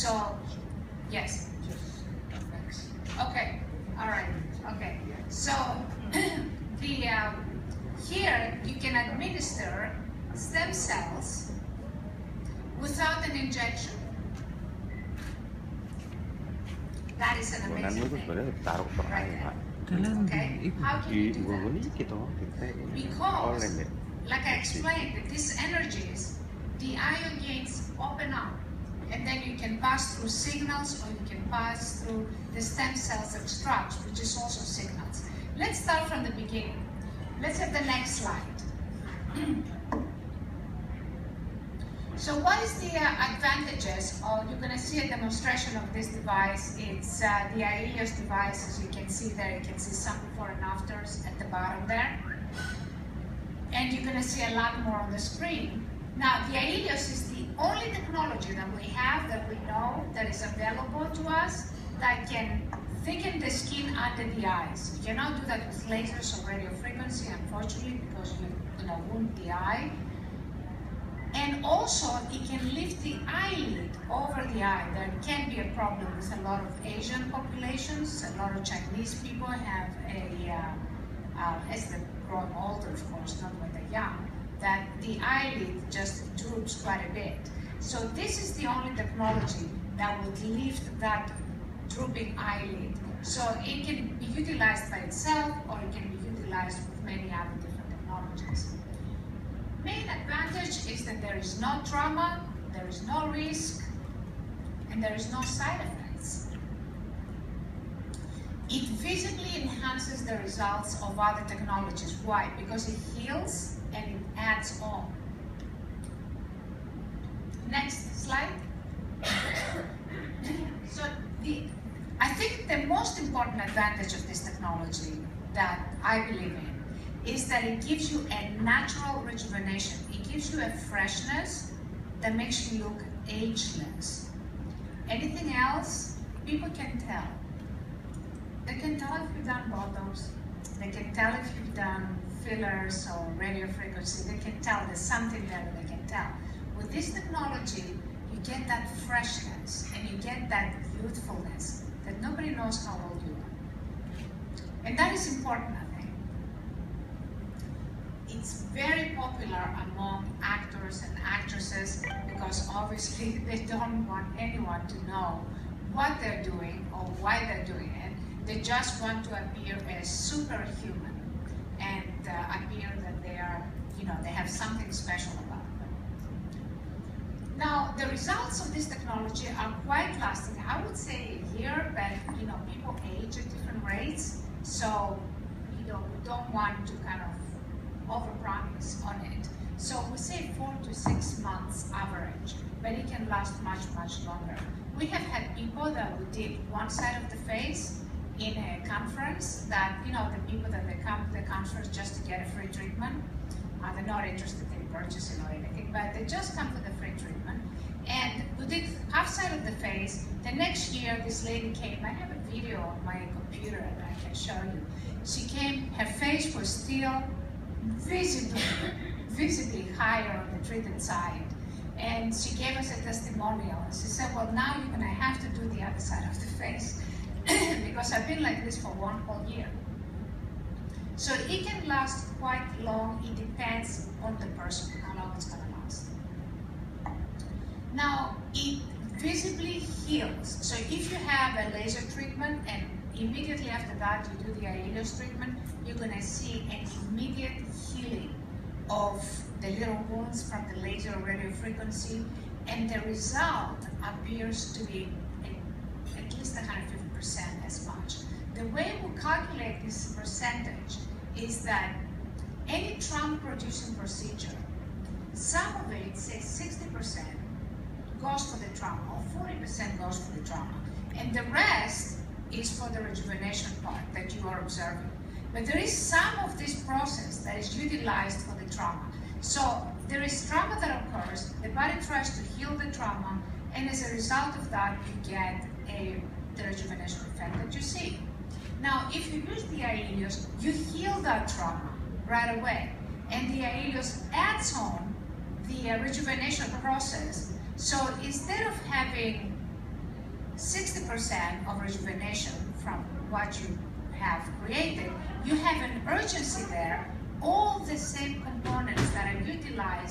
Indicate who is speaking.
Speaker 1: So, yes. Okay, all right, okay. So, here you can administer stem cells without an injection. That is an amazing thing. Right. Okay, how can you do that? Because, like I explained, these energies, the ion gates open up, and then you can pass through signals, or you can pass through the stem cells extracts, which is also signals. Let's start from the beginning. Let's have the next slide. So what is the advantages? You're going to see a demonstration of this device. It's the IELLIOS device, as you can see there. You can see some before and afters at the bottom there. And you're going to see a lot more on the screen. Now, the IELLIOS is the only technology that we have, that we know, that is available to us, that can thicken the skin under the eyes. You cannot do that with lasers or radio frequency, unfortunately, because you wound the eye. And also, it can lift the eyelid over the eye. There can be a problem with a lot of Asian populations. A lot of Chinese people have as they're growing older, of course, not when they're young, that the eyelid just droops quite a bit. So this is the only technology that would lift that drooping eyelid. So it can be utilized by itself, or it can be utilized with many other different technologies. Main advantage is that there is no trauma, there is no risk, and there is no side effects. It visibly enhances the results of other technologies. Why? Because it heals and it adds on. Next slide. So I think the most important advantage of this technology that I believe in is that it gives you a natural rejuvenation. It gives you a freshness that makes you look ageless. Anything else, people can tell. They can tell if you've done Botox. They can tell if you've done fillers or radio frequency. They can tell there's something there that they can tell. With this technology, you get that freshness and you get that youthfulness that nobody knows how old you are. And that is important, I think. It's very popular among actors and actresses because obviously they don't want anyone to know what they're doing or why they're doing it. They just want to appear as superhuman and appear that they are, they have something special about them. Now, the results of this technology are quite lasting. I would say a year, but people age at different rates, so we don't want to kind of overpromise on it. So we say 4 to 6 months average, but it can last much, much longer. We have had people that we did one side of the face in a conference, that the people that they come to the conference just to get a free treatment, they're not interested in purchasing or anything, but they just come for the free treatment. And we did half side of the face. The next year, this lady came. I have a video on my computer that I can show you. She came. Her face was still visibly higher on the treated side, and she gave us a testimonial. She said, "Well, now you're going to have to do the other side of the face." Because I've been like this for 1 whole year. So it can last quite long. It depends on the person, how long it's going to last. Now, it visibly heals. So if you have a laser treatment and immediately after that you do the IELLIOS treatment, you're going to see an immediate healing of the little wounds from the laser radio frequency, and the result appears to be at least 150% as much. The way we calculate this percentage is that any trauma-producing procedure, some of it, say 60%, goes for the trauma, or 40% goes for the trauma, and the rest is for the rejuvenation part that you are observing. But there is some of this process that is utilized for the trauma. So there is trauma that occurs, the body tries to heal the trauma, and as a result of that, you get the rejuvenation effect that you see. Now, if you use the IELLIOS, you heal that trauma right away, and the IELLIOS adds on the rejuvenation process. So instead of having 60% of rejuvenation from what you have created, you have an urgency there. All the same components that are utilized